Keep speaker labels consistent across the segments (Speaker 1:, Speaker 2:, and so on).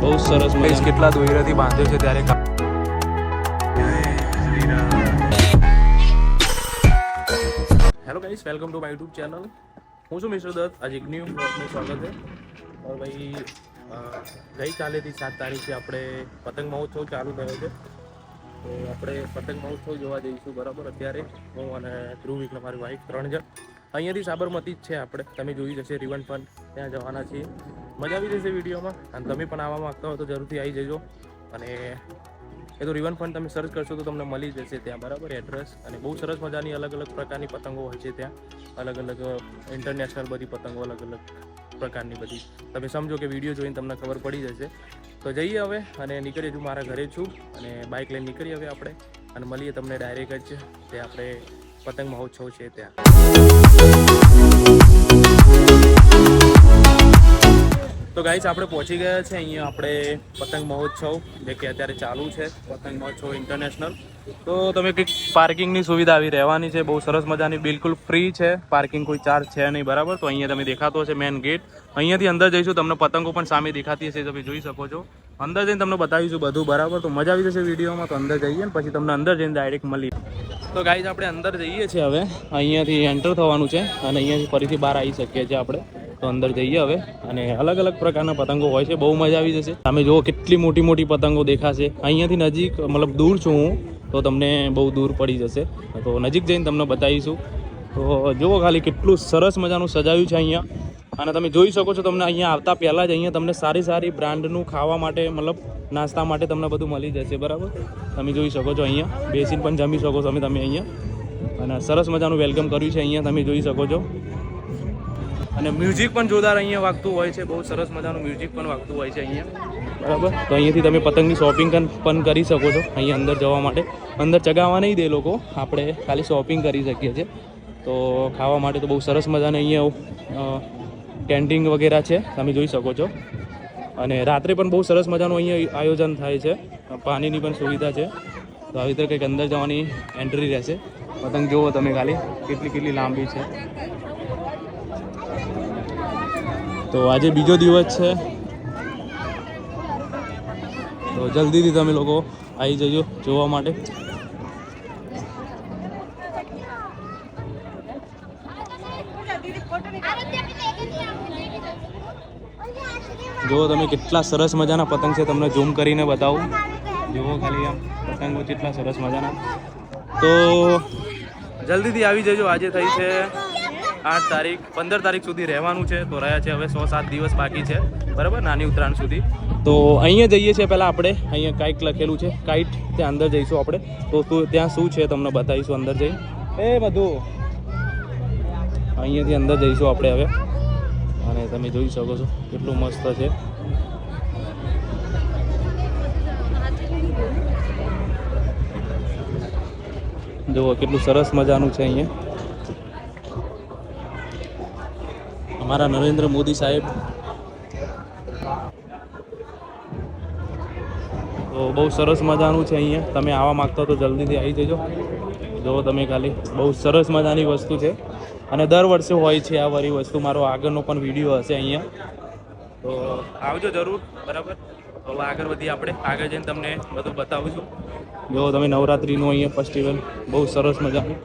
Speaker 1: બહુ સરસ મજા કેટલા દોયરાથી બાંધ્યો છે ત્યારે hello guys, welcome to my YouTube channel. હું છું મિસ્ટર દત્ત. આજે એક ન્યૂ બ્લોગનું સ્વાગત છે. और भाई ગઈકાલેથી 7 તારીખે આપણે પતંગ મહોત્સવ ચાલુ થયો છે. તો આપણે પતંગ મહોત્સવ જોવા જઈશું. બરાબર, અત્યારે હું અને ધ્રુવ એટલે મારી વાઈફ 3 જણ અહીંયાથી સાબરમતી જ છે. આપણે તમે જોઈ જશે રિવન ફન, ત્યાં જવાના છીએ. મજા આવી જશે વિડીયોમાં. અને તમે પણ આવવા માગતા હો તો જરૂરથી આવી જજો. અને એ તો રિવન ફન તમે સર્ચ કરશો તો તમને મળી જશે ત્યાં, બરાબર, એડ્રેસ. અને બહુ સરસ મજાની અલગ અલગ પ્રકારની પતંગો હોય છે ત્યાં. અલગ અલગ ઇન્ટરનેશનલ બધી પતંગો, અલગ અલગ પ્રકારની બધી. તમે સમજો કે વિડીયો જોઈને તમને ખબર પડી જશે. તો જઈએ હવે અને નીકળીએ. હું મારા ઘરે છું અને બાઇક લઈને નીકળીએ હવે આપણે. અને મળીએ તમને ડાયરેક્ટ જ તે આપણે પતંગ મહોત્સવ છે ત્યાં. તો ગાઈસ, આપણે પહોંચી ગયા છે અહીંયા આપણે પતંગ મહોત્સવ, જે કે અત્યારે ચાલુ છે. પતંગ મહોત્સવ ઇન્ટરનેશનલ. તો તમે કંઈક પાર્કિંગની સુવિધા આવી રહેવાની છે. બહુ સરસ મજાની, બિલકુલ ફ્રી છે પાર્કિંગ, કોઈ ચાર્જ છે નહીં, બરાબર. તો અહીંયા તમે દેખાતો હશે મેન ગેટ. અહીંયાથી અંદર જઈશું, તમને પતંગો પણ સામે દેખાતી હશે, તમે જોઈ શકો છો. અંદર જઈને તમને બતાવીશું બધું, બરાબર. તો મજા આવી જશે વિડીયોમાં. તો અંદર જઈએ ને પછી તમને અંદર જઈને ડાયરેક્ટ મળીએ. તો ગાઈસ, આપણે અંદર જઈએ છીએ હવે. અહીંયાથી એન્ટર થવાનું છે અને અહીંયાથી ફરીથી બહાર આવી શકીએ છીએ આપણે. તો અંદર જઈએ હવે. અને અલગ અલગ પ્રકારના પતંગો હોય છે, બહુ મજા આવી જશે. તમે જુઓ કેટલી મોટી મોટી પતંગો દેખાશે. અહીંયાથી નજીક, મતલબ દૂર છું હું, તો તમને બહુ દૂર પડી જશે. તો નજીક જઈને તમને બતાવીશું. તો જુઓ ખાલી કેટલું સરસ મજાનું સજાવ્યું છે અહીંયા. અને તમે જોઈ શકો છો, તમને અહીંયા આવતા પહેલાં જ અહીંયા તમને સારી સારી બ્રાન્ડનું ખાવા માટે, મતલબ નાસ્તા માટે તમને બધું મળી જશે, બરાબર. તમે જોઈ શકો છો અહીંયા બેસીને પણ જમી શકો છો તમે અહીંયા. અને સરસ મજાનું વેલકમ કર્યું છે અહીંયા, તમે જોઈ શકો છો. અને મ્યુઝિક પણ જોરદાર અહીંયા વાગતું હોય છે. બહુ સરસ મજાનું મ્યુઝિક પણ વાગતું હોય છે અહીંયા, બરાબર. તો અહીંયાથી તમે પતંગની શોપિંગ પણ કરી શકો છો અહીંયા અંદર જવા માટે. અંદર ચગાવવા નહીં દે લોકો, આપણે ખાલી શોપિંગ કરી શકીએ છીએ. તો ખાવા માટે તો બહુ સરસ મજાને અહીંયા કેન્ટીન વગેરે છે, તમે જોઈ શકો છો. અને રાત્રે પણ બહુ સરસ મજાનું અહીંયા આયોજન થાય છે. પાણીની પણ સુવિધા છે. તો આવી રીતે કંઈક અંદર જવાની એન્ટ્રી રહેશે. પતંગ જુઓ તમે ખાલી કેટલી કેટલી લાંબી છે. તો આજે બીજો દિવસ છે, તો જલ્દીથી તમે લોકો આવી જજો જોવા માટે. જુઓ તમે કેટલા સરસ મજાના પતંગ છે, તમને ઝૂમ કરીને બતાવું. જુઓ ખાલી આમ પતંગો કેટલા સરસ મજાના. તો જલ્દીથી આવી જજો. આજે થઈ છે 8 તારીખ, 15 તારીખ સુધી રહેવાનું છે. તો રહ્યા છે હવે 6-7 દિવસ બાકી છે, બરાબર, નાની ઉત્તરાયણ સુધી. તો અહીંયા જઈએ છીએ પહેલાં આપણે. અહીંયા કાઈટ લખેલું છે, કાઈટ, ત્યાં અંદર જઈશું આપણે. તો ત્યાં શું છે તમને બતાવીશું અંદર જઈ. એ બધું અહીંયાથી અંદર જઈશું આપણે હવે. અને તમે જોઈ શકો છો કેટલું મસ્ત છે. જુઓ કેટલું સરસ મજાનું છે અહીંયા. અમારા નરેન્દ્ર મોદી સાહેબ. તો બહુ સરસ મજાનું છે અહીંયા. તમે આવવા માગતા હો તો જલ્દીથી આવી જજો. જુઓ તમે ખાલી બહુ સરસ મજાની વસ્તુ છે. અને દર વર્ષે હોય છે આ વાળી વસ્તુ. મારો આગળનો પણ વિડીયો હશે અહીંયા, તો આવજો જરૂર, બરાબર. તો આગળ વધી આપણે, આગળ જઈને તમને બધું બતાવું છું. જો તમે નવરાત્રિનું અહીંયા ફેસ્ટિવલ બહુ સરસ મજાનું.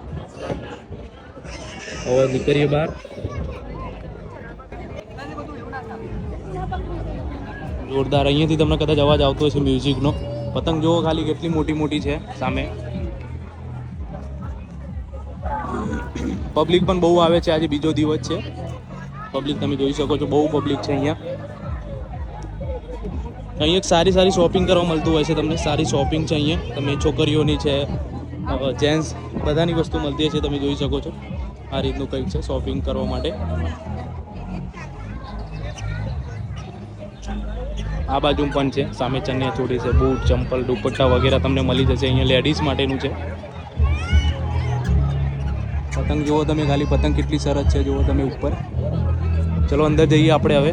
Speaker 1: હવે નીકળીએ બહાર. જોરદાર અહીંયાથી તમને કદાચ અવાજ આવતો હશે મ્યુઝિકનો. પતંગ જુઓ ખાલી કેટલી મોટી મોટી છે સામે. પબ્લિક પણ બહુ આવે છે. આજે બીજો દિવસ છે. પબ્લિક તમે જોઈ શકો છો, બહુ પબ્લિક છે અહીંયા. અહીંયા સારી સારી શોપિંગ કરવા મળતું હોય છે તમને. સારી શોપિંગ છે અહીંયા. તમે છોકરીઓની છે, જેન્ટ્સ, બધાની વસ્તુ મળતી છે. તમે જોઈ શકો છો આ રીતનું કંઈક છે શોપિંગ કરવા માટે. આ બાજુ પણ છે સામે ચણિયા ચોળી છે, બૂટ, ચંપલ, દુપટ્ટા વગેરે તમને મળી જશે અહીંયા. લેડીઝ માટેનું છે. પતંગ જુઓ તમે ખાલી, પતંગ કેટલી સરસ છે જુઓ તમે ઉપર. ચલો અંદર જઈએ આપણે હવે.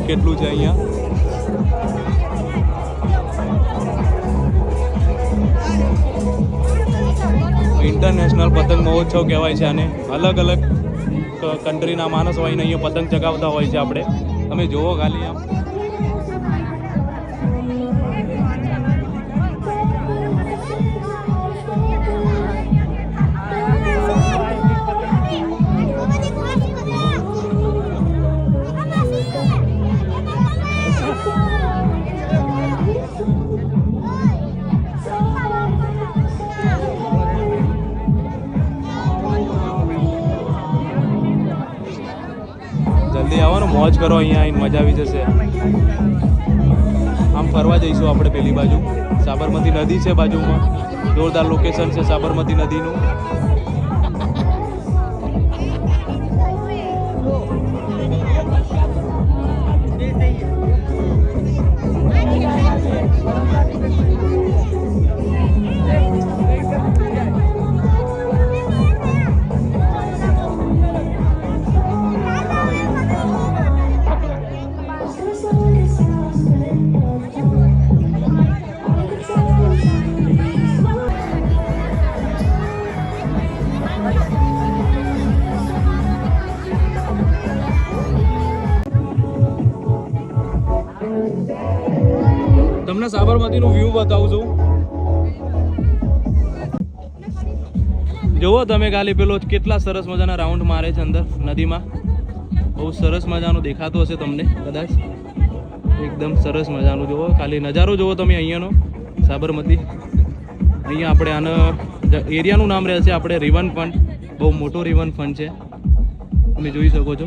Speaker 1: ટ્રાફિક કેટલું છે અહીંયા. ઇન્ટરનેશનલ પતંગ મહોત્સવ કહેવાય છે આને. અલગ અલગ કન્ટ્રીના માણસો આવીને અહીંયા પતંગ ચગાવતા હોય છે. આપણે તમે જુઓ ખાલી આમ. જલ્દી આવો ને, મોજ કરો. અહીંયા આવીને મજા આવી જશે. આમ ફરવા જઈશું આપણે પેલી બાજુ. સાબરમતી નદી છે બાજુમાં. જોરદાર લોકેશન છે સાબરમતી નદીનું. તમને સાબરમતીનું વ્યૂ બતાવું છું. જુઓ તમે ખાલી પેલો કેટલા સરસ મજાના રાઉન્ડ મારે છે અંદર નદીમાં. બહુ સરસ મજાનું દેખાતું હશે તમને કદાચ. એકદમ સરસ મજાનું જુઓ, ખાલી નજારો જુઓ તમે અહીંયાનો સાબરમતી. અહીંયા આપણે આના એરિયાનું નામ રહેશે આપણે રિવરફ્રન્ટ. બહુ મોટો રિવરફ્રન્ટ છે, તમે જોઈ શકો છો.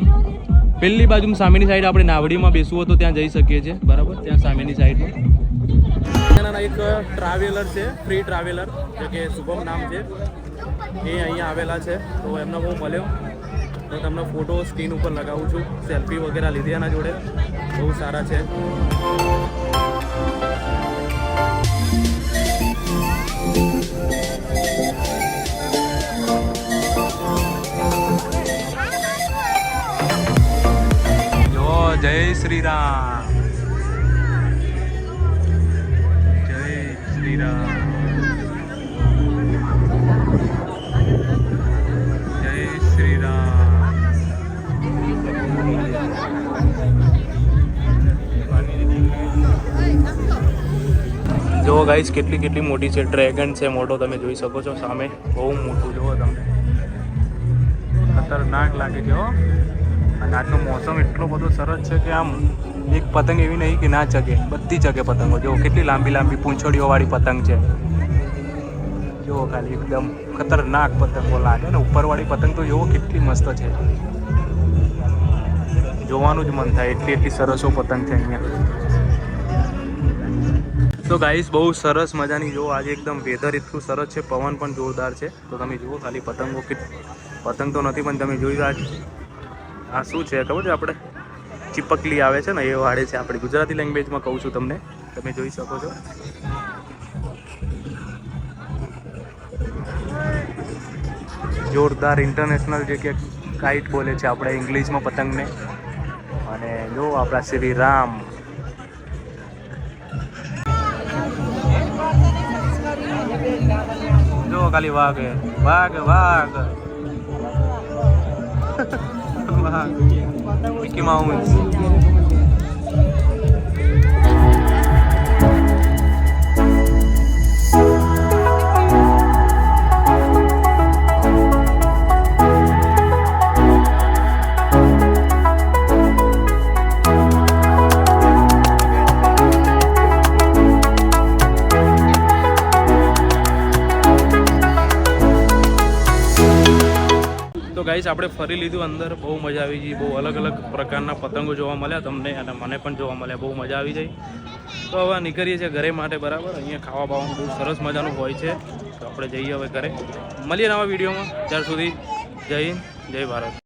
Speaker 1: પેલી બાજુ સામેની સાઈડ આપણે નાવડીમાં બેસવું હોય તો ત્યાં જઈ શકીએ છીએ. બરાબર, ત્યાં સામેની સાઈડમાં એક ટ્રાવેલર છે, ફ્રી ટ્રાવેલર, જે કે શુભમ નામ છે. એ અહીંયા આવેલા છે. તો એમને હું મળ્યો તો તમને ફોટો સ્ક્રીન ઉપર લગાવું છું. સેલ્ફી વગેરે લીધી એના જોડે. બહુ સારા છે. જો જય શ્રી રામ, જય શ્રી રામ, જય શ્રી રામ. જો ગાઈસ કેટલી મોટી છે. ડ્રેગન છે મોટો, તમે જોઈ શકો છો સામે. બહુ મોટું જુઓ તમને, ખતરનાક લાગે છે. અને આજનો મોસમ એટલો બધો સરસ છે કે આમ એક પતંગ એવી નહીં કે ના ચગે, બધી ચગે પતંગો. જો કેટલી લાંબી પૂંછડીઓ વાળી પતંગ છે. જો ખાલી એકદમ ખતરનાક પતંગો લાગે ને. ઉપરવાળી પતંગ તો જુઓ કેટલી મસ્ત છે, જોવાનું જ મન થાય. એટલી સરસો પતંગ છે અહીંયા. તો ગાઈસ બહુ સરસ મજાની જો આજે એકદમ વેધર એટલું સરસ છે. પવન પણ જોરદાર છે. તો તમે જુઓ ખાલી પતંગો. પતંગ તો નથી પણ તમે જોઈ રહ્યા છો. આ શું છે ખબર છે? આપણે ચીપકલી આવે છે ને એ વાળે છે. આપણી ગુજરાતી લેંગ્વેજમાં કહું છું તમને, તમે જોઈ શકો છો. જોરદાર ઇન્ટરનેશનલ જે કે કાઇટ બોલે છે આપણે ઇંગ્લિશમાં પતંગને. અને જો આપણા શ્રી રામ. જો ખાલી વાઘ વાઘ વાઘ વાઘ મિકી માઉસ. તો ગાઈસ આપણે ફરી લીધું અંદર. બહુ મજા આવી ગઈ. બહુ અલગ પ્રકારના પતંગો જોવા મળ્યા તમને અને મને પણ જોવા મળ્યા. બહુ મજા આવી જાય. તો હવે નીકળીએ છીએ ઘરે માટે. બરાબર, અહીંયા ખાવા બાવાનું બહુ સરસ મજાનું હોય છે. તો આપણે જઈએ હવે ઘરે. મળીએ નવા વિડીયોમાં. ત્યાર સુધી જય હિન્દ, જય ભારત.